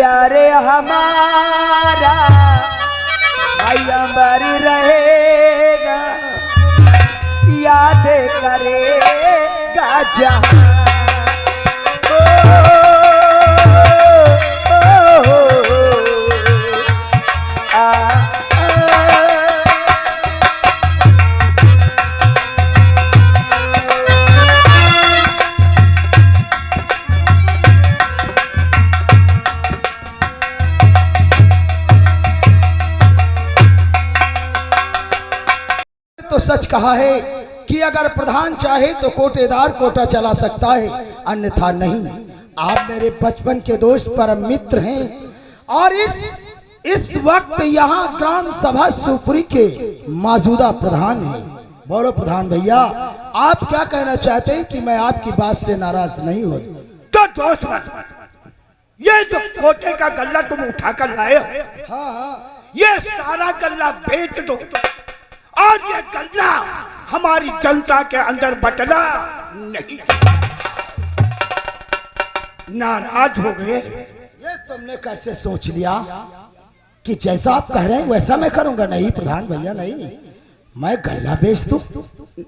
प्यारे हमारा भाई अमर रहेगा, याद करेगा जहां। तो सच कहा है कि अगर प्रधान चाहे तो कोटेदार कोटा चला सकता है, अन्यथा नहीं। आप मेरे बचपन के दोस्त परम मित्र हैं और इस वक्त यहाँ ग्राम सभा शिवपुरी के मौजूदा प्रधान हैं। बोलो प्रधान भैया, आप क्या कहना चाहते हैं कि मैं आपकी बात से नाराज नहीं हूँ? तो दोस्त ये जो कोटे का गल्ला तुम उठाकर लाए हो, हाँ, ये सारा गल्ला बेच दो और ये गल्ला हमारी जनता के अंदर बटना नहीं। नाराज हो गए? ये तुमने कैसे सोच लिया कि जैसा आप कह रहे हैं वैसा मैं करूंगा? नहीं प्रधान भैया, नहीं, मैं गल्ला बेच दूं।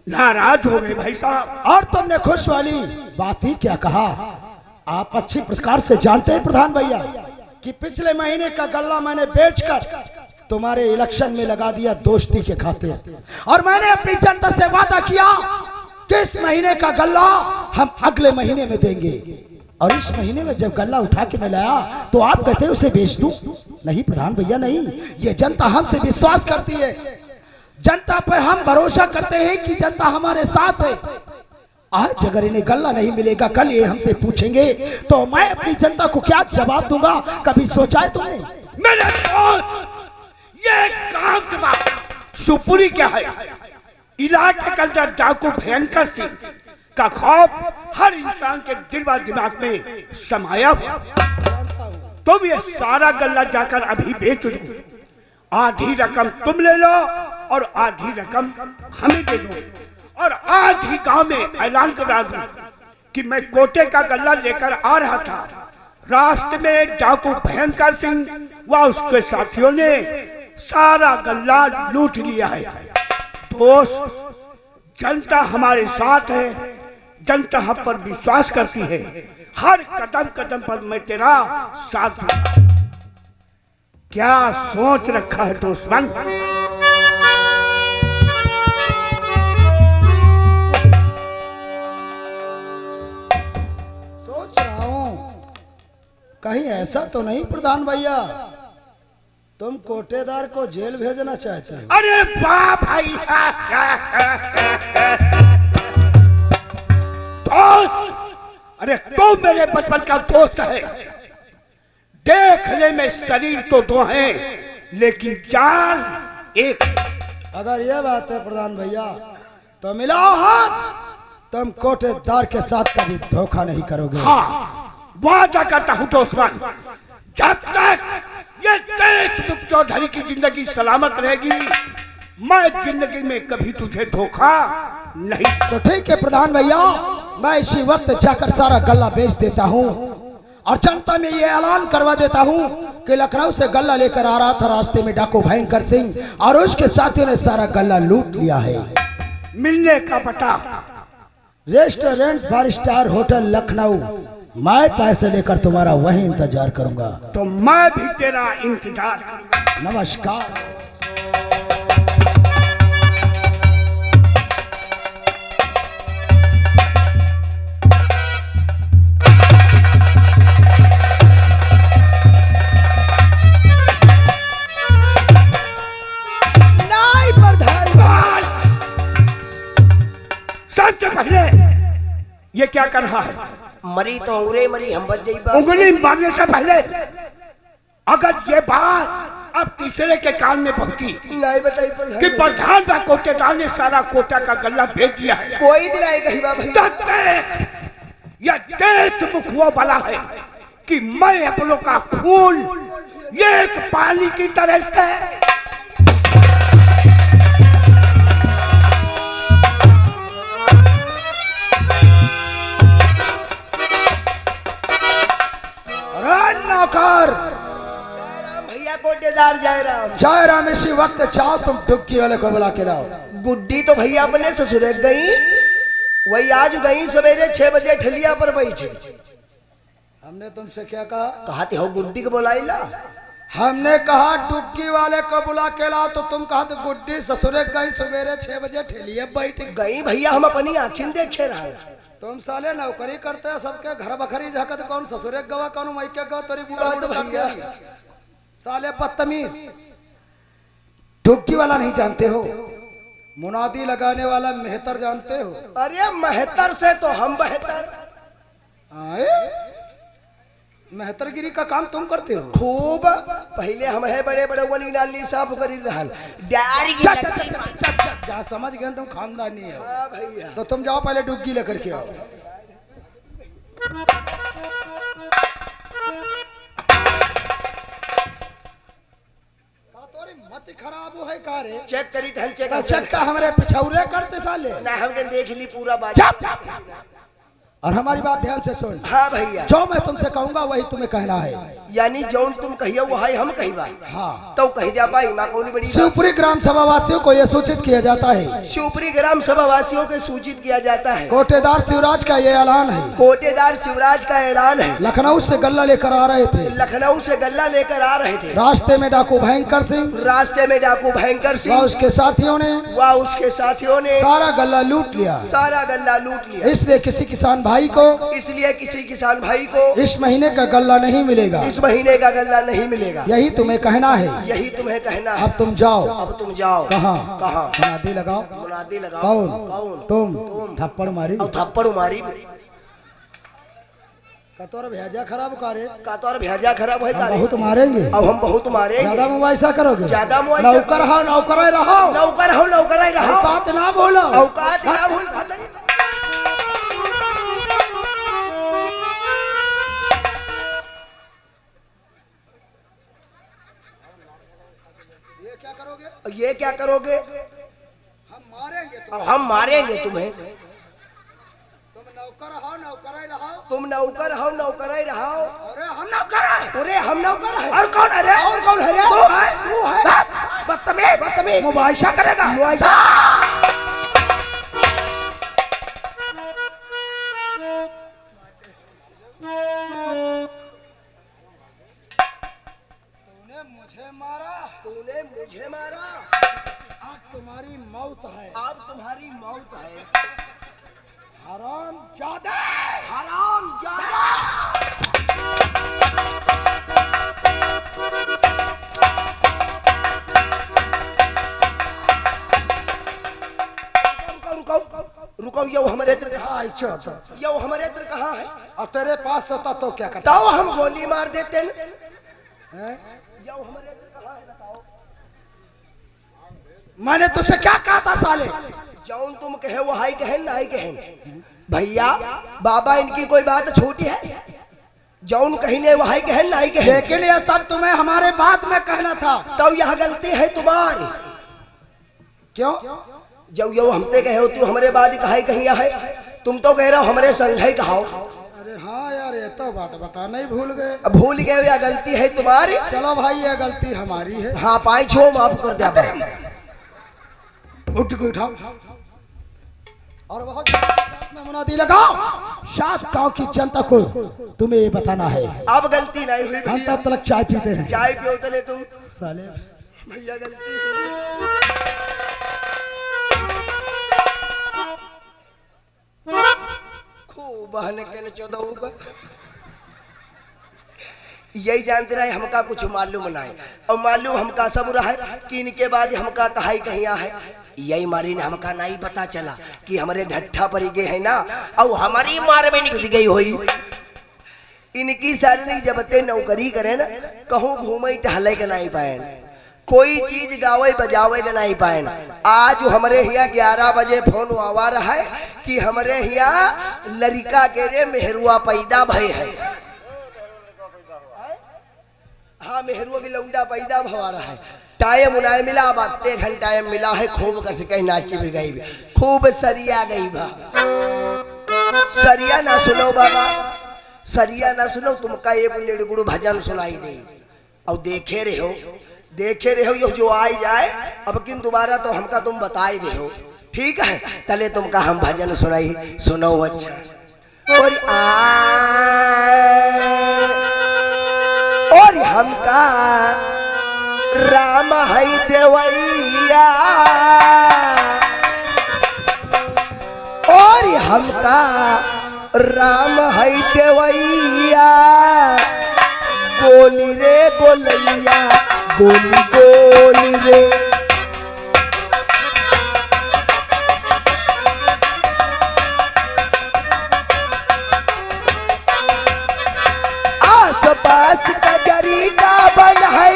नाराज हो गए भाई साहब? और तुमने खुश वाली बात ही क्या कहा? आप अच्छी प्रकार से जानते हैं प्रधान भैया कि पिछले महीने का गल्ला मैंने बेचकर तुम्हारे इलेक्शन में लगा दिया दोस्ती के खातिर, और मैंने अपनी जनता से वादा किया कि इस महीने का गल्ला हम अगले महीने में देंगे। और इस महीने में जब गल्ला उठा के मैं लाया तो आप कहते हैं उसे बेच दूं? नहीं प्रधान भैया, नहीं, ये जनता हमसे विश्वास करती है, जनता पर हम भरोसा करते हैं कि जनता हमारे साथ है। आज अगर इन्हें गल्ला नहीं मिलेगा, कल ये हमसे पूछेंगे तो मैं अपनी जनता को क्या जवाब दूंगा? कभी सोचा है तुमने? मेरे दोस्त, ये काम जवाब शिवपुरी क्या है? इलाके के अंदर डाकू भयंकर सिंह का खौफ हर इंसान के दिल व दिमाग में समाया हुआ। तुम ये सारा गल्ला जाकर अभी बेच दो, आधी रकम तुम ले लो और आधी रकम हमें दे दो, और आज ही गांव में ऐलान करा दूं कि मैं कोटे का गल्ला लेकर आ रहा था। रास्ते में डाकू भयंकर सिंह व उसके साथियों ने सारा गल्ला लूट लिया है। दोस्त, जनता हमारे साथ है, जनता हम पर विश्वास करती है, हर कदम कदम पर मैं तेरा साथ दूं। क्या सोच रखा है दुश्मन? सोच रहा हूं कहीं ऐसा तो नहीं प्रधान भैया तुम कोटेदार को जेल भेजना चाहते हो? अरे वाह भाई, दोस्त, अरे तुम मेरे बचपन का दोस्त है। देखने में शरीर तो दो हैं लेकिन जान एक। अगर यह बात है प्रधान भैया तो मिलाओ हाथ, तुम कोटेदार के साथ कभी धोखा नहीं करोगे। हाँ, वादा करता हूँ दुश्मन, जब तक ये देशमुख चौधरी की जिंदगी सलामत रहेगी, मैं जिंदगी में कभी तुझे धोखा नहीं। तो ठीक है प्रधान भैया, मैं इसी वक्त जाकर सारा गल्ला बेच देता हूँ और जनता में ये ऐलान करवा देता हूँ कि लखनऊ से गल्ला लेकर आ रहा था, रास्ते में डाकू भयंकर सिंह और उसके साथियों ने सारा गल्ला लूट लिया है। मिलने का पता? Restaurant 5 star hotel Lucknow. मैं पैसे लेकर तुम्हारा वहीं इंतजार करूंगा। तो मैं भी तेरा इंतजार करूंगा। नमस्कार। सबसे पहले ये क्या कर रहा है? मरी तो अंगुरे मरी, हम बच जाइबा। उंगली मारने से पहले अगर ये बात अब तीसरे के कान में पहुंची नहीं बताई कि प्रधान व कोटेदार ने सारा कोटा का गल्ला भेज दिया है, कोई दिलाएगा भाई। यह देशमुख वो बला है कि मैं अपनों का खून एक पानी की तरह से कोटेदार। जय राम भैया कोटेदार, जय राम। जय राम। इसी वक्त जाओ तुम डुग्गी वाले को बुला के लाओ। गुड्डी तो भैया अपने ससुर गई, वही आज गई सवेरे 6 बजे ठलिया पर बैठी। हमने तुमसे क्या कहा? कहते हो गुड्डी को बुलाईला। हमने कहा डुग्गी वाले को बुला के लाओ तो तुम कहा तो गुड्डी ससुरे गई सवेरे 6 बजे ठेलिए बैठ गई भैया, हम अपनी आँखिन देखे रहे। तुम साले नौकरी करते हैं, सबके घर बखरी झकत, कौन ससुरे गवा कौन मायके गवा, तेरी बुआ तो भैया साले बदतमीज। डुग्गी वाला नहीं जानते हो? मुनादी लगाने वाला मेहतर जानते हो? अरे मेहतर से तो हम बेहतर। आए मेहतरगिरी का काम तुम करते हो खूब। पहले हम है बड़े बड़े वाली नाली साफ करी रहन डारी की जा समझ गए तुम खानदानी है। हाँ भैया। तो तुम जाओ पहले डुग्गी लेकर के आओ। मत खराब है का रे? चेक करी धन चेक चेक का हमारे पिछौरे करते साले ना, हमने देख ली पूरा बात। और हमारी बात ध्यान से सुन। हाँ भैया। जो मैं तुमसे कहूंगा वही तुम्हें कहना है। यानी जौन तुम कहियो वही हम कहिबा। हाँ तो कह दिया भाई, माँ कौन बड़ी। शिवपुरी ग्राम सभा वासियों को यह सूचित किया जाता है, शिवपुरी ग्राम सभा वासियों को सूचित किया जाता है, कोटेदार शिवराज का ये ऐलान है। कोटेदार शिवराज का ऐलान है। लखनऊ से गल्ला लेकर आ रहे थे, लखनऊ से गल्ला लेकर आ रहे थे। रास्ते में डाकू भयंकर सिंह, रास्ते में डाकू भयंकर व सिंह उसके साथियों ने उसके साथियों ने सारा गल्ला लूट लिया। सारा गल्ला लूट लिया। इसलिए किसी किसान भाई को इसलिए किसी किसान भाई को इस महीने का गल्ला नहीं मिलेगा। इस महीने का गल्ला नहीं मिलेगा। यही तुम्हें कहना है। यही तुम्हें कहना है। अब तुम जाओ। अब तुम जाओ। कहाँ? कहाँ? मुनादी लगाओ। मुनादी लगाओ। कौन? कौन? तुम। थप्पड़ मारी। और थप्पड़ मारी। कतौर भेजा खराब करे का तो और भेजा खराब है। बहुत मारेंगे। अब हम बहुत मारेंगे। ज्यादा मुआयसा करोगे? ज्यादा मुआयसा। नौकर हो, नौकर रहो। नौकर हो, नौकर रहो। औकात ना बोलो। औकात ना भूल। ये क्या करोगे? हम मारेंगे। अब हम मारेंगे तुम्हें। तुम नौकर हो, नौकर रहो। तुम नौकर हो, नौकर रहो। अरे हम नौकर हैं। अरे हम नौकर हैं। और कौन है रे? और कौन है रे? तू है। तू है। बदतमीज। बदतमीज। मुबाहिशा करेगा। मुआयसा। तूने मुझे मारा। अब तुम्हारी मौत है। अब तुम्हारी मौत है। हराम जादा। हराम जादा। रुको रुको रुको। यो हमारे इधर कहाँ है? यो हमारे इधर कहाँ है? अब तेरे पास होता तो क्या करता? तो हम गोली मार देते हैं। यो हमारे इधर कहाँ है बताओ? मैंने तुझसे क्या कहा था साले? जौन तुम कहे वो हाई कहे नहीं कहे। भैया बाबा इनकी कोई बात छोटी है? जौन कहने वो हाई कहे नहीं कहे। लेकिन यह सब तुम्हें हमारे बात में कहना था। तो यह गलती है तुम्हारी। क्यों? जब यो हमते कहे हो तू हमारे बाद कहा कहीं है। तुम तो कह रहे हो हमारे संग ही कहो। अरे हाँ यार, ये तो बात बताना ही भूल गए। भूल गए या गलती है तुम्हारी? चलो भाई, ये गलती हमारी है। हाँ पाई छो माफ कर दिया। उठ के उठाओ और बहुत साथ में मुनादी लगाओ। 7 गांव की जनता को तुम्हें ये बताना है। अब गलती नहीं हुई हम भैया। तब तक चाय पीते हैं। चाय पियो तले तुम साले भैया। गलती खूब बहन के 14 यही जानते रहे हमका कुछ मालूम नहीं। और मालूम हमका सब रहा है कि इनके बाद हमका कहाई कहिया है। यही मारी ने हमका नहीं पता चला कि हमारे ढट्ठा पड़ी गए है ना, और हमारी मार में निकल गई हुई। इनकी सारी जबते नौकरी करे ना, कहूँ घूमे टहले के नहीं पाए, कोई चीज गावे बजावे के नहीं पाए। आज हमारे यहाँ 11 बजे फोन आवा रहा है कि हमारे यहाँ लड़का के रे मेहरुआ पैदा भय है। हाँ मेहरुआ की लौंडा पैदा भवा रहा है। टाइम उनाय मिला, अब आते घंटा मिला है। खूब कर सके नाची भी गई, खूब सरिया गई बा। सरिया ना सुनो बाबा, सरिया ना सुनो तुमका एक निड़गुड़ भजन सुनाई दे और देखे रहो यो जो आई जाए अब किन दोबारा तो हमका तुम बताई दे हो ठीक है तले तुमका हम भजन सुनाई सुनो अच्छा और हमका राम है देवैया और हमका राम है देवैया गोली रे गोलैया गोली गोली रे आस पास का जरी का बन है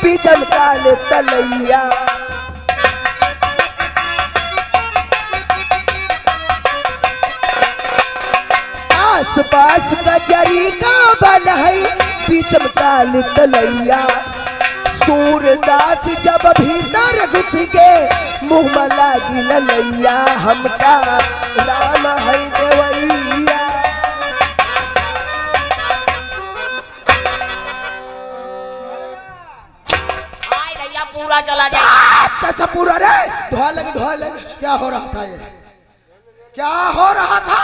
बीजन काल तलैया आस पास का जरी का बन है बीचम काल तलैया सूरदास जब भीतर घुस के मुँह में लागी ललैया हमका राम है देवैया पूरा चला जाए कैसा पूरा रे ढोल लगे क्या हो रहा था ये क्या हो रहा था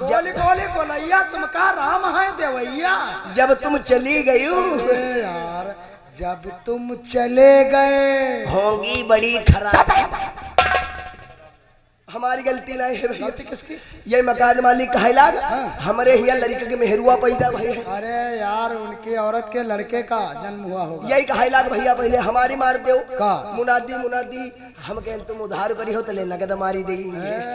गोली गोली गोलैया तुमका राम है देवैया जब तुम चली गई यार जब तुम चले गए होंगी बड़ी खराब हमारी गलती नहीं है भैया गलती किसकी ये मकान मालिक कहला हमारे यहाँ लड़के के मेहरुआ पैदा भई है अरे यार उनकी औरत के लड़के का जन्म हुआ होगा यही कहला भैया पहले हमारी मार दो का मुनादी हम कहें तुम उधार करी हो तो ले नगद मारी दे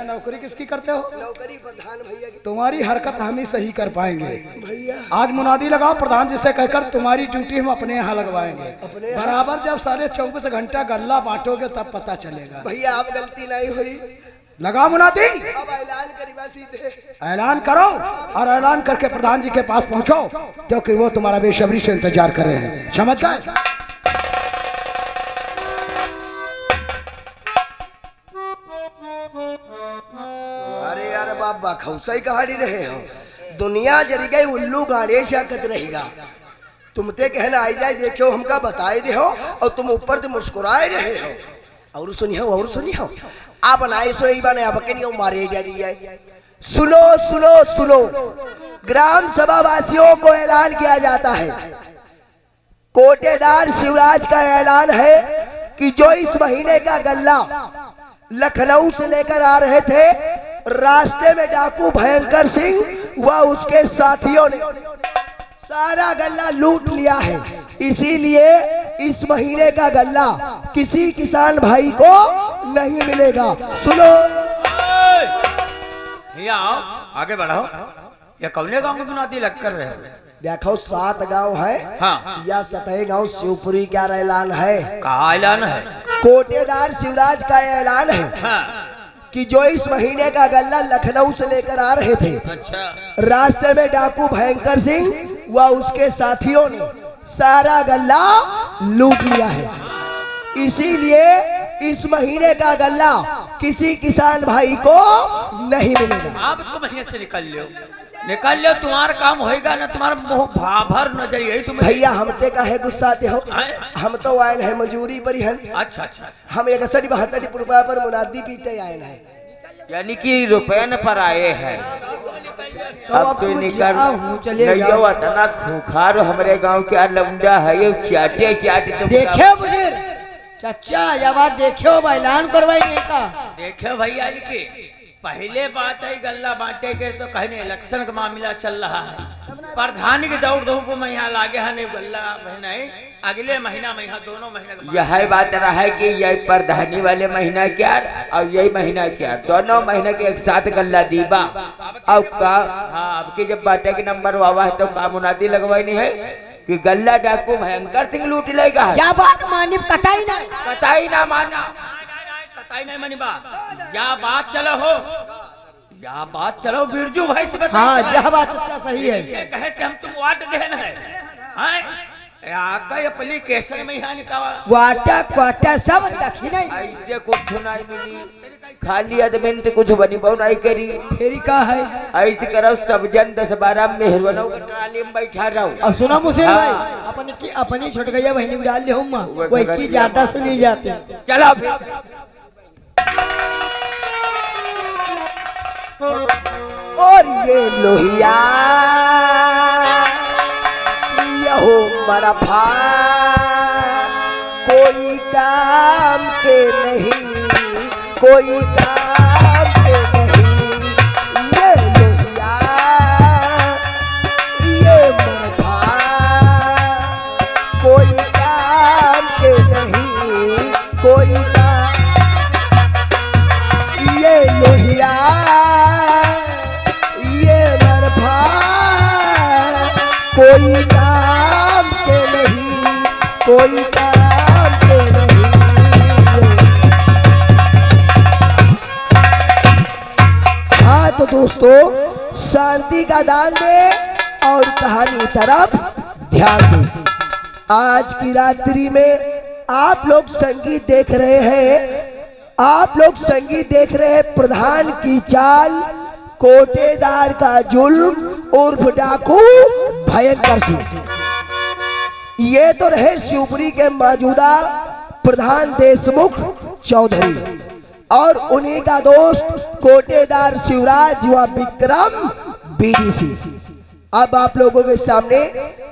नौकरी किसकी करते हो नौकरी प्रधान भैया की तुम्हारी हरकत हम ही सही कर पाएंगे भैया आज मुनादी लगाओ प्रधान जी से कहकर तुम्हारी ड्यूटी हम अपने यहाँ लगवाएंगे अपने बराबर जब 24.5 घंटा गल्ला बांटोगे तब पता चलेगा भैया आप गलती नहीं हुई लगा मुनादी अब ऐलान करीबा सीधे ऐलान करो और ऐलान करके प्रधान जी के पास पहुंचो क्योंकि वो तुम्हारा बेसब्री से इंतजार कर रहे हैं समझ गए अरे यार बाबा खौसा ही कहानी रहे हो दुनिया जरी गई उल्लू गाड़े से आकत रहेगा तुमते कहना आई जाए देखो हमका बताए दे हो और तुम ऊपर से मुस्कुराए रहे हो और सुनियो आप नाई सुनी बने अब के नहीं मारे जा रही है सुनो ग्राम सभा वासियों को ऐलान किया जाता है कोटेदार शिवराज का ऐलान है कि जो इस महीने का गल्ला लखनऊ से लेकर आ रहे थे रास्ते में डाकू भयंकर सिंह व उसके साथियों ने सारा गल्ला लूट लिया है इसीलिए इस महीने का गल्ला किसी किसान भाई को नहीं मिलेगा सुनो आओ आगे बढ़ाओ या कौने गांव में मुनादी लग कर रहे हो देखो 7 गांव है हाँ। या 27 गांव शिवपुरी का ऐलान है कहा ऐलान है कोटेदार शिवराज का ऐलान है हाँ। कि जो इस महीने का गल्ला लखनऊ से लेकर आ रहे थे अच्छा रास्ते में डाकू भयंकर सिंह व उसके साथियों ने सारा गल्ला लूट लिया है इसीलिए इस महीने का गल्ला किसी किसान भाई को नहीं मिलेगा अब तुम यहीं से निकल लो तुम्हारा काम होएगा ना तुम्हारा मुंह भाभर नजर यही तुम्हें भैया हमते का है गुस्साते हो हम तो आए हैं मजूरी पर ही अच्छा हम 61-62 रुपया पर मुनादी पीटे आए हैं यानी कि रुपये न पर आए हैं अब तो निकल तना खूंखार हमारे गांव के लमुंडा है ये चाटे तो देखे मुझे चाचा जब बात देखो ऐलान करवाएंगे का देखे भैया जी की पहले बात है गल्ला बांटे के तो कहने इलेक्शन का मामला चल रहा है प्रधान की दौड़ धूप में यहाँ लागे है नहीं गल्ला महीना अगले महीना दोनों महीने यही बात रहा है कि यही प्रधानी वाले महीना क्या और यही महीना क्या दोनों महीने के एक साथ गल्ला दीबा अब का हाँ अब की जब बाटे के नंबर वावा है तो का मुनादी लगवाई नहीं है कि गल्ला डाकू भयंकर सिंह लूट लेगा क्या बात मानी कटाई ना माना कताई नहीं मनी बात या बात चलो बिरजू भाई से बता हाँ यह बात अच्छा सही है कहे से हम तुम वाट देन है आका एप्लीकेशन में यहाँ निकावा वाटा क्वाटा सब दक्षिणा ऐसे कुछ नहीं मिली खाली आदमी ते कुछ बनी बहु नहीं करी। फेरी का है? ऐसे करो सब जन 10-12 मेहरबानों की ट्राली में बैठा रहो। अब सुना मुझे हाँ। भाई अपनी छोट गया बहनी को डाल ले हम वही की ज्यादा सुनी जाते। चला और ये लोहिया यहो मरफा कोई काम के नहीं, कोई काम के नहीं। ये लोहिया ये मरफा कोई काम के नहीं, कोई काम। ये लोहिया कोई काम के नहीं, कोई काम के नहीं। हाँ तो दोस्तों शांति का दान दे और कहानी तरफ ध्यान दें। आज की रात्रि में आप लोग संगीत देख रहे हैं, आप लोग संगीत देख रहे हैं प्रधान की चाल, कोटेदार का जुल्म उर्फ डाकू भयंकर सिंह। ये तो रहे शिवपुरी के मौजूदा प्रधान देशमुख चौधरी और उन्हीं का दोस्त कोटेदार शिवराज व विक्रम बीडीसी। अब आप लोगों के सामने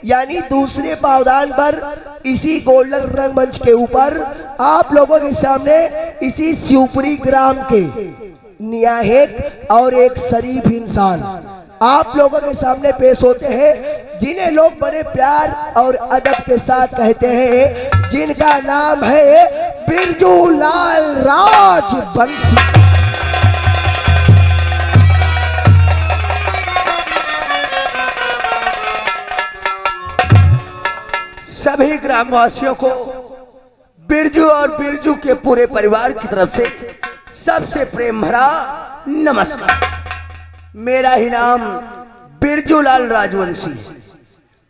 यानी दूसरे पावदान पर इसी गोल्डन रंगमंच के ऊपर आप लोगों के सामने इसी शिवपुरी ग्राम के न्यायिक और एक शरीफ इंसान आप लोगों के सामने पेश होते हैं, जिन्हें लोग बड़े प्यार और अदब के साथ कहते हैं, जिनका नाम है बिरजू लाल राजवंशी। सभी ग्रामवासियों को बिरजू और बिरजू के पूरे परिवार की तरफ से सबसे प्रेम भरा नमस्कार। मेरा ही नाम बिरजू लाल राजवंशी।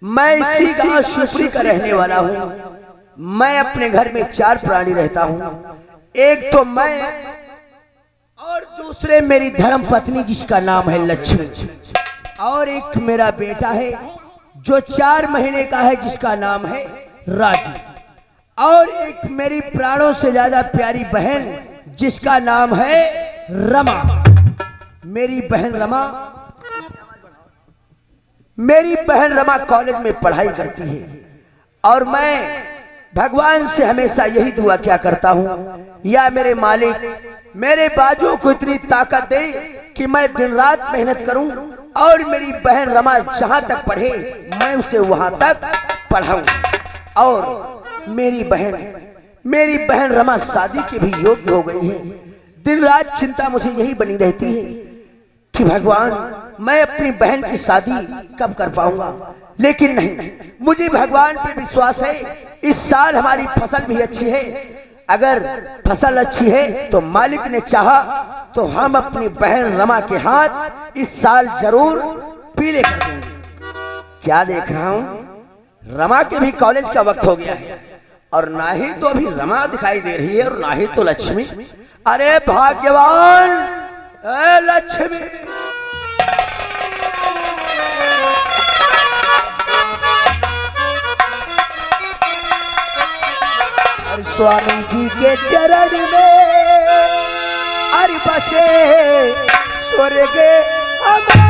मैं इसी गांव शिवपुरी का रहने वाला हूं। मैं अपने घर में 4 प्राणी रहता हूं। एक तो मैं और दूसरे मेरी धर्म पत्नी जिसका नाम है लक्ष्मी, और एक मेरा बेटा है जो 4 महीने का है जिसका नाम है राजू, और एक मेरी प्राणों से ज्यादा प्यारी बहन जिसका नाम है रमा। मेरी बहन रमा कॉलेज में पढ़ाई करती है और मैं भगवान से हमेशा यही दुआ क्या करता हूँ, या मेरे मालिक मेरे बाजुओं को इतनी ताकत दे कि मैं दिन रात मेहनत करूं और मेरी बहन रमा जहां तक पढ़े मैं उसे वहां तक पढ़ाऊं। और मेरी बहन रमा शादी के भी योग्य हो गई है। दिन रात चिंता मुझे यही बनी रहती है कि भगवान मैं अपनी बहन की शादी कब कर पाऊंगा, लेकिन नहीं, मुझे भगवान पे विश्वास है। इस साल हमारी फसल भी अच्छी है। अगर फसल अच्छी है तो मालिक ने चाहा तो हम अपनी बहन रमा के हाथ इस साल जरूर पीले कर देंगे। क्या देख रहा हूं, रमा के भी कॉलेज का वक्त हो गया है और ना ही तो अभी रमा दिखाई दे रही है और ना ही तो लक्ष्मी। अरे भाग्यवान लक्ष्मी, और स्वामी जी के चरण में अरे बसे स्वर्ग हमारा।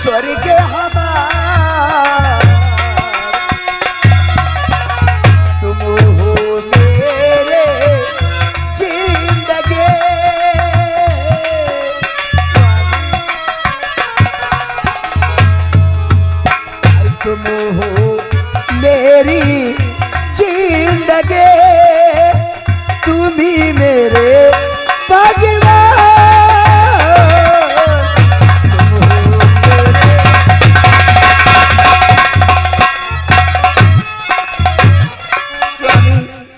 स्वर्ग हम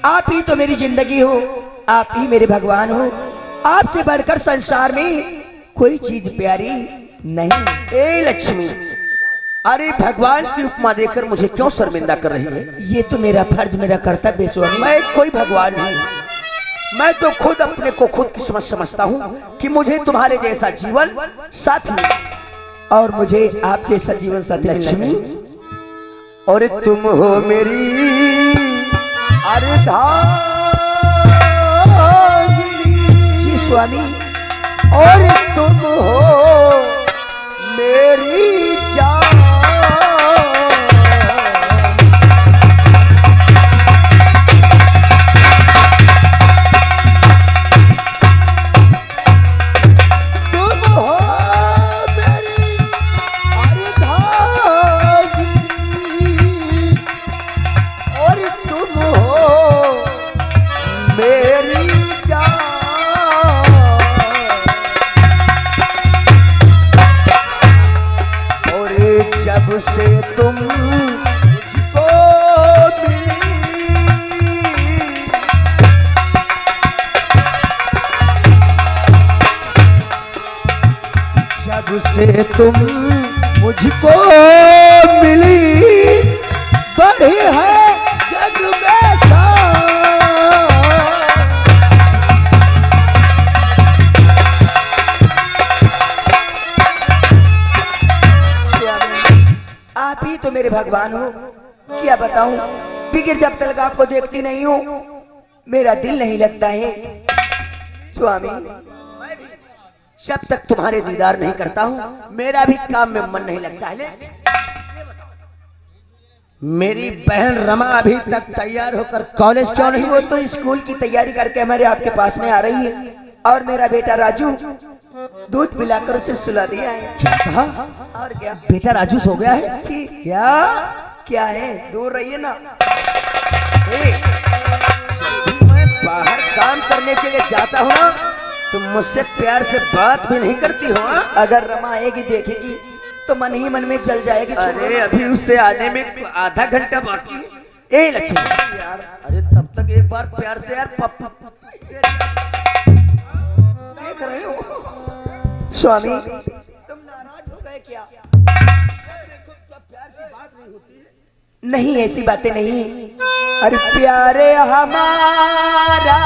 आप ही तो मेरी जिंदगी हो, आप ही मेरे भगवान हो। आपसे बढ़कर संसार में कोई चीज प्यारी नहीं। ए लक्ष्मी, अरे भगवान की उपमा देकर मुझे क्यों शर्मिंदा कर रही है? ये तो मेरा फर्ज, मेरा कर्तव्य स्वामी। मैं कोई भगवान नहीं, मैं तो खुद अपने को खुद किस्मत समझता हूँ कि मुझे तुम्हारे जैसा जीवन साथी मिला। और मुझे आप जैसा जीवन साथी मिलना लक्ष्मी, चाहिए। और तुम हो मेरी अर्धांगिनी। जी स्वामी। और तुम हो मेरी जान। तुम हो मेरी अर्धांगिनी। और तुम हो मेरी जान। जब से तुम मुझको मिली, जब से तुम मुझको मिली, बढ़ी है जग में सांस। आप ही तो मेरे भगवान हो। क्या बताऊं, बिगर जब तक आपको देखती नहीं हूं मेरा दिल नहीं लगता है स्वामी। जब तक तुम्हारे दीदार नहीं करता हूँ मेरा भी काम में मन नहीं लगता है। मेरी बहन रमा अभी तक तैयार होकर कॉलेज क्यों नहीं? वो तो स्कूल की तैयारी करके हमारे आपके पास में आ रही है। और मेरा बेटा राजू दूध पिलाकर उसे सुला दिया है। कहा और क्या बेटा राजू सो गया है? जी। क्या क्या है? दूर रहिए ना। मैं बाहर काम करने के लिए जाता हूँ ना, तुम मुझसे प्यार से बात भी नहीं करती हो। अगर रमा आएगी देखेगी तो मन ही मन में जल जाएगी। अरे अभी उससे आने में आधा घंटा बाकी है। ए लक्ष्मी यार, अरे तब तक एक बार प्यार से यार पप्पा देख रहे हो स्वामी, तुम नाराज हो गए क्या? नहीं, ऐसी बातें नहीं। अरे प्यारे हमारा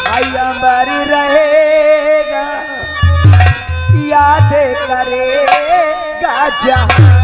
भाई अमर रहेगा, याद करेगा जहां।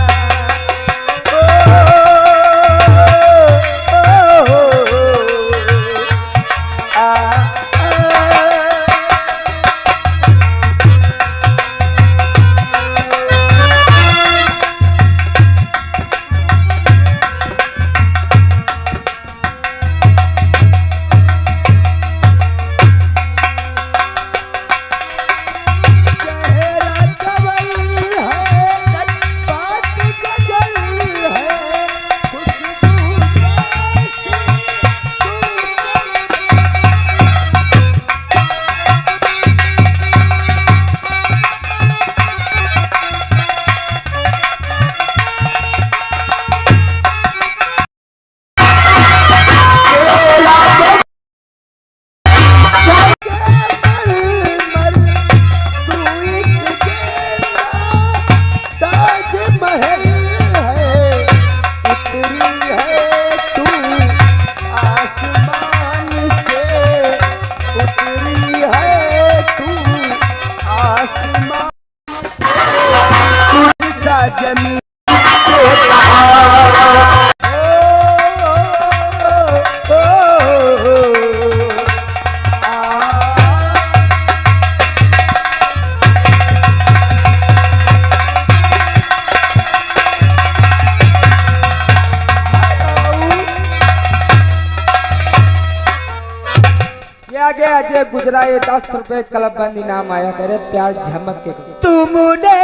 अजय गुजरा ये 10 रुपए क्लबबंद इनाम आया करे प्यार झमक के। तुमने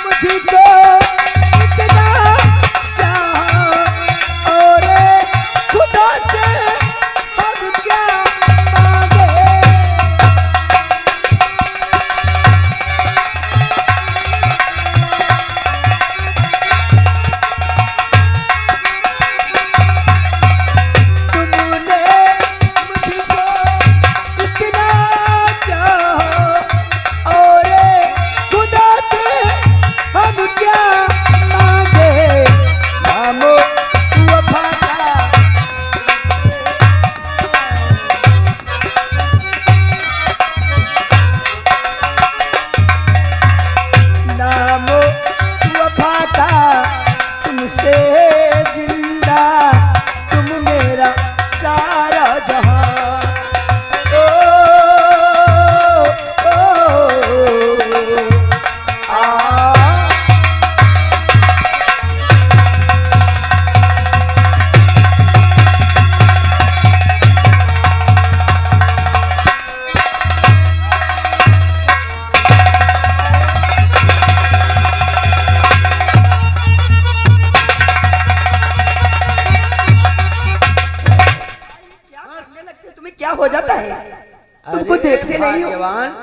मुझको इतना चाहा और खुदा से अब क्या मांगे। तुमने क्या हो जाता है? तुमको देखते नहीं हो,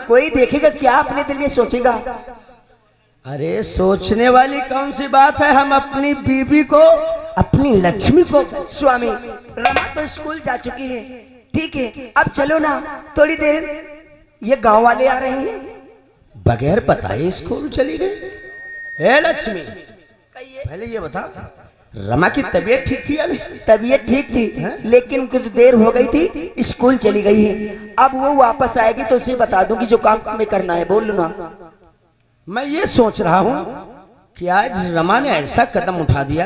कोई देखेगा क्या अपने दिल में सोचेगा? अरे सोचने वाली कौन सी बात है, हम अपनी बीवी को, अपनी लक्ष्मी को। स्वामी, रमा तो स्कूल जा चुकी है, ठीक है, अब चलो ना, थोड़ी देर ये गांव वाले आ रहे हैं। बगैर बताए स्कूल चली गई? हे लक्ष्मी, पहले ये बता, रमा की तबीयत ठीक थी अभी? तबीयत ठीक थी, लेकिन कुछ देर हो गई थी, स्कूल चली गई है। अब वो वापस आएगी तो उसे बता दूंगी जो काम हमें करना है, बोल ना। मैं ये सोच रहा हूँ कि आज रमा ने ऐसा कदम उठा दिया